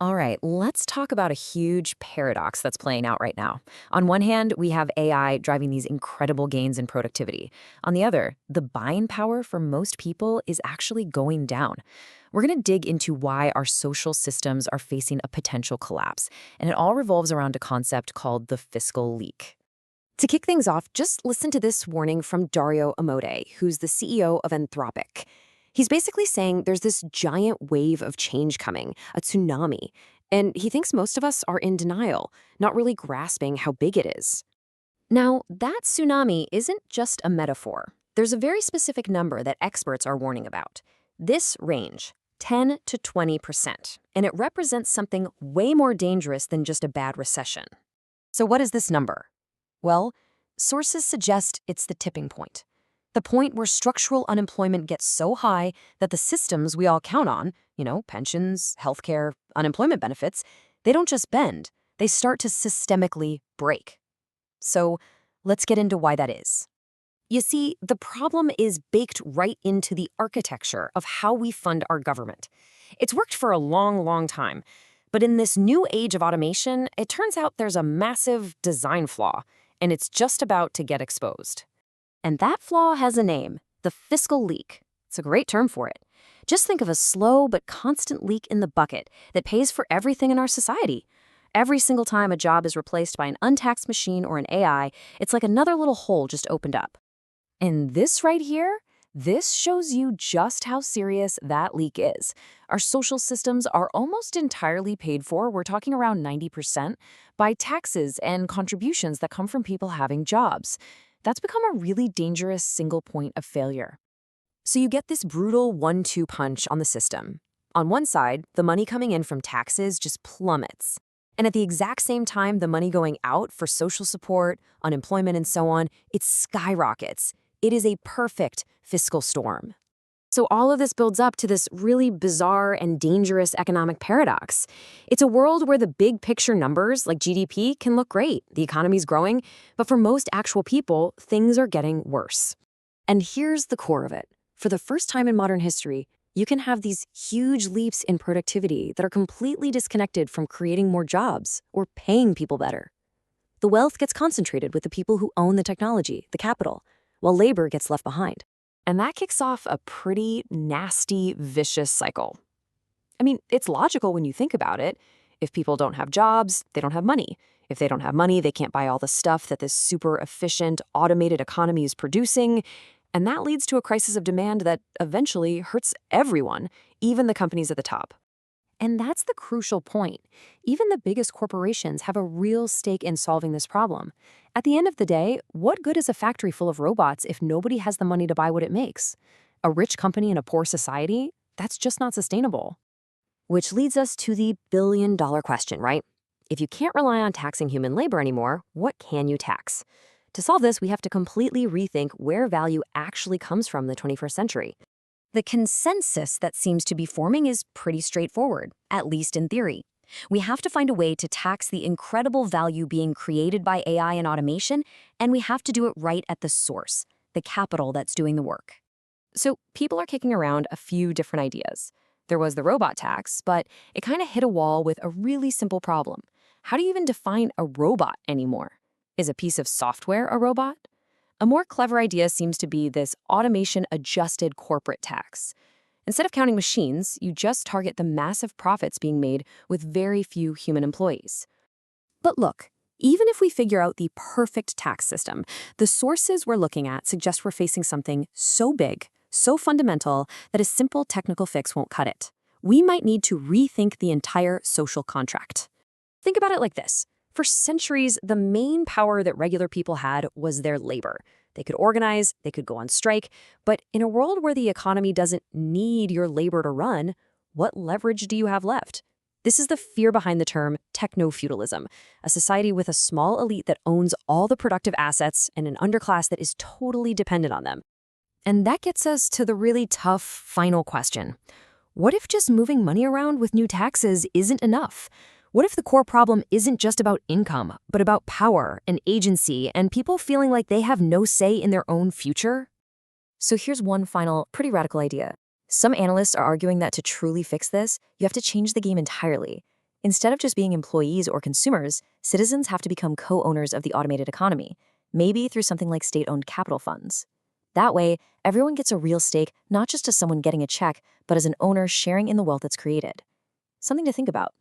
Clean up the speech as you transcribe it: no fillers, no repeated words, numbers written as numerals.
All right, let's talk about a huge paradox that's playing out right now. On one hand, we have AI driving these incredible gains in productivity. On the other, the buying power for most people is actually going down. We're going to dig into why our social systems are facing a potential collapse, and it all revolves around a concept called the fiscal leak. To kick things off, just listen to this warning from Dario Amodei, who's the CEO of Anthropic. He's basically saying there's this giant wave of change coming, a tsunami, and he thinks most of us are in denial, not really grasping how big it is. Now, that tsunami isn't just a metaphor. There's a very specific number that experts are warning about. This range, 10 to 20%, and it represents something way more dangerous than just a bad recession. So what is this number? Well, sources suggest it's the tipping point. The point where structural unemployment gets so high that the systems we all count on, pensions, healthcare, unemployment benefits, they don't just bend, they start to systemically break. So let's get into why that is. You see, the problem is baked right into the architecture of how we fund our government. It's worked for a long, long time. But in this new age of automation, it turns out there's a massive design flaw, and it's just about to get exposed. And that flaw has a name, the fiscal leak. It's a great term for it. Just think of a slow but constant leak in the bucket that pays for everything in our society. Every single time a job is replaced by an untaxed machine or an AI, it's like another little hole just opened up. And this right here, this shows you just how serious that leak is. Our social systems are almost entirely paid for, we're talking around 90%, by taxes and contributions that come from people having jobs. That's become a really dangerous single point of failure. So you get this brutal 1-2 punch on the system. On one side, the money coming in from taxes just plummets. And at the exact same time, the money going out for social support, unemployment, and so on, it skyrockets. It is a perfect fiscal storm. So all of this builds up to this really bizarre and dangerous economic paradox. It's a world where the big picture numbers, like GDP, can look great. The economy's growing, but for most actual people, things are getting worse. And here's the core of it. For the first time in modern history, you can have these huge leaps in productivity that are completely disconnected from creating more jobs or paying people better. The wealth gets concentrated with the people who own the technology, the capital, while labor gets left behind. And that kicks off a pretty nasty, vicious cycle. I mean, it's logical when you think about it. If people don't have jobs, they don't have money. If they don't have money, they can't buy all the stuff that this super efficient, automated economy is producing. And that leads to a crisis of demand that eventually hurts everyone, even the companies at the top. And that's the crucial point. Even the biggest corporations have a real stake in solving this problem. At the end of the day, what good is a factory full of robots if nobody has the money to buy what it makes? A rich company in a poor society? That's just not sustainable. Which leads us to the billion-dollar question, right? If you can't rely on taxing human labor anymore, what can you tax? To solve this, we have to completely rethink where value actually comes from in the 21st century. The consensus that seems to be forming is pretty straightforward, at least in theory. We have to find a way to tax the incredible value being created by AI and automation, and we have to do it right at the source, the capital that's doing the work. So people are kicking around a few different ideas. There was the robot tax, but it kind of hit a wall with a really simple problem. How do you even define a robot anymore? Is a piece of software a robot? A more clever idea seems to be this automation-adjusted corporate tax. Instead of counting machines, you just target the massive profits being made with very few human employees. But look, even if we figure out the perfect tax system, the sources we're looking at suggest we're facing something so big, so fundamental, that a simple technical fix won't cut it. We might need to rethink the entire social contract. Think about it like this. For centuries, the main power that regular people had was their labor. They could organize, they could go on strike, but in a world where the economy doesn't need your labor to run, what leverage do you have left? This is the fear behind the term technofeudalism, a society with a small elite that owns all the productive assets and an underclass that is totally dependent on them. And that gets us to the really tough final question. What if just moving money around with new taxes isn't enough? What if the core problem isn't just about income, but about power and agency and people feeling like they have no say in their own future? So here's one final, pretty radical idea. Some analysts are arguing that to truly fix this, you have to change the game entirely. Instead of just being employees or consumers, citizens have to become co-owners of the automated economy, maybe through something like state-owned capital funds. That way, everyone gets a real stake, not just as someone getting a check, but as an owner sharing in the wealth that's created. Something to think about.